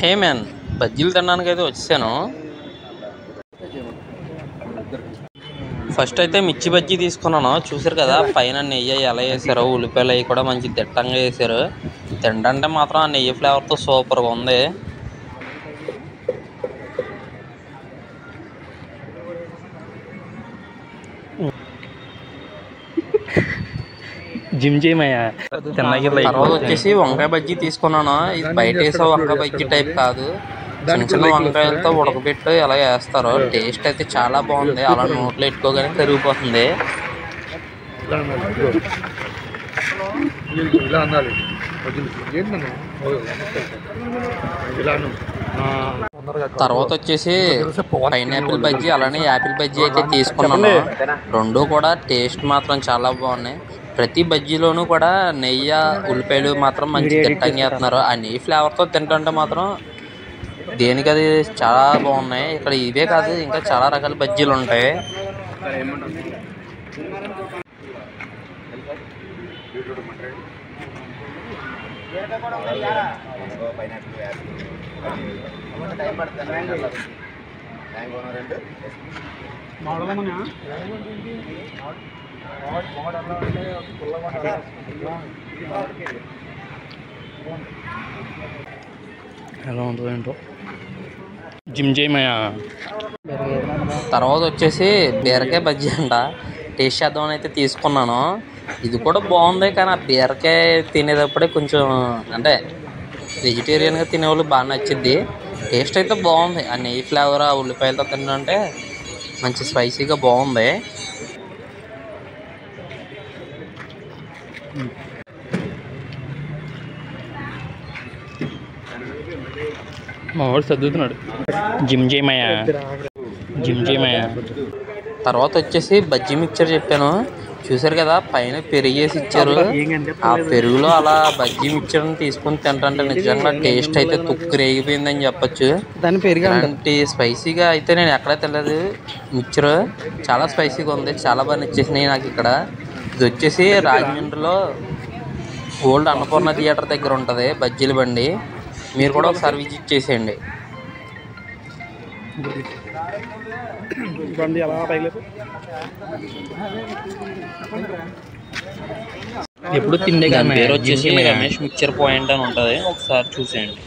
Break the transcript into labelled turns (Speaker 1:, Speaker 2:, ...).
Speaker 1: Hey man, బజ్జీలు తినడానికి అయితే వచ్చాను. ఫస్ట్ అయితే మిర్చి బజ్జీ తీసుకున్నాను. చూసారు కదా పైన నెయ్యి ఎలా వేసారో, ఉల్లిపాయలు అవి కూడా మంచి దిట్టంగా వేసారు. తింటే మాత్రం ఆ నెయ్యి ఫ్లేవర్తో సూపర్గా ఉంది.
Speaker 2: జిమ్ చేయమయ్యా.
Speaker 1: తర్వాత వచ్చేసి వంకాయ బజ్జీ తీసుకున్నాను. ఇది బయట వేసే వంకాయ బజ్జీ టైప్ కాదు, చిన్న చిన్న వంకాయలతో ఉడకబెట్టి ఎలా వేస్తారో. టేస్ట్ అయితే చాలా బాగుంది. అలా నోట్లో ఎట్టుకోగానే కరిగిపోతుంది. తర్వాత వచ్చేసి పైనాపిల్ బజ్జీ అలానే యాపిల్ బజ్జీ అయితే తీసుకున్నాను. రెండు కూడా టేస్ట్ మాత్రం చాలా బాగున్నాయి. ప్రతి బజ్జీలోనూ కూడా నెయ్యి ఉల్లిపాయలు మాత్రం మంచి దిట్టంగా వేస్తున్నారు. ఆ నెయ్యి ఫ్లేవర్తో తింటుంటే మాత్రం దేనికది చాలా బాగున్నాయి. ఇక్కడ ఇవే కాదు, ఇంకా చాలా రకాల బజ్జీలు ఉంటాయి.
Speaker 2: ఎలా ఉంటుందో ఏంటో. జిమ్ చేయమయ్యా.
Speaker 1: తర్వాత వచ్చేసి బీరకాయ బజ్జీ అంట, టేస్ట్ చేద్దామని అయితే తీసుకున్నాను. ఇది కూడా బాగుంది, కానీ ఆ బీరకాయ తినేటప్పుడే కొంచెం అంటే వెజిటేరియన్గా తినేవాళ్ళు బాగా నచ్చింది. టేస్ట్ అయితే బాగుంది. ఆ నెయ్యి ఫ్లేవర్ ఆ ఉల్లిపాయలతో తింటే మంచి స్పైసీగా బాగుంది.
Speaker 2: మా వాడు చదువుతున్నాడు. జిమ్ చేయమయ్యా.
Speaker 1: తర్వాత వచ్చేసి బజ్జీ మిక్చర్ చెప్పాను. చూసారు కదా పైన పెరిగేసి ఇచ్చారు. ఆ పెరుగులో అలా బజ్జీ మిక్చర్ని తీసుకుని తింటే నిజంగా టేస్ట్ అయితే తుక్కు రేగిపోయిందని చెప్పచ్చు. అలాంటి స్పైసీగా అయితే నేను ఎక్కడా తినలేదు. మిక్చర్ చాలా స్పైసీగా ఉంది, చాలా బాగా నచ్చేసినాయి నాకు. ఇక్కడ ఇది వచ్చేసి రాజమండ్రిలో ఓల్డ్ అన్నపూర్ణ థియేటర్ దగ్గర ఉంటుంది బజ్జీల బండి. మీరు కూడా ఒకసారి విజిట్ చేసేయండి.
Speaker 2: ఎప్పుడు తిండే
Speaker 1: పేరు వచ్చేసి రమేష్ మిక్చర్ పాయింట్ అని ఉంటుంది, ఒకసారి చూసేయండి.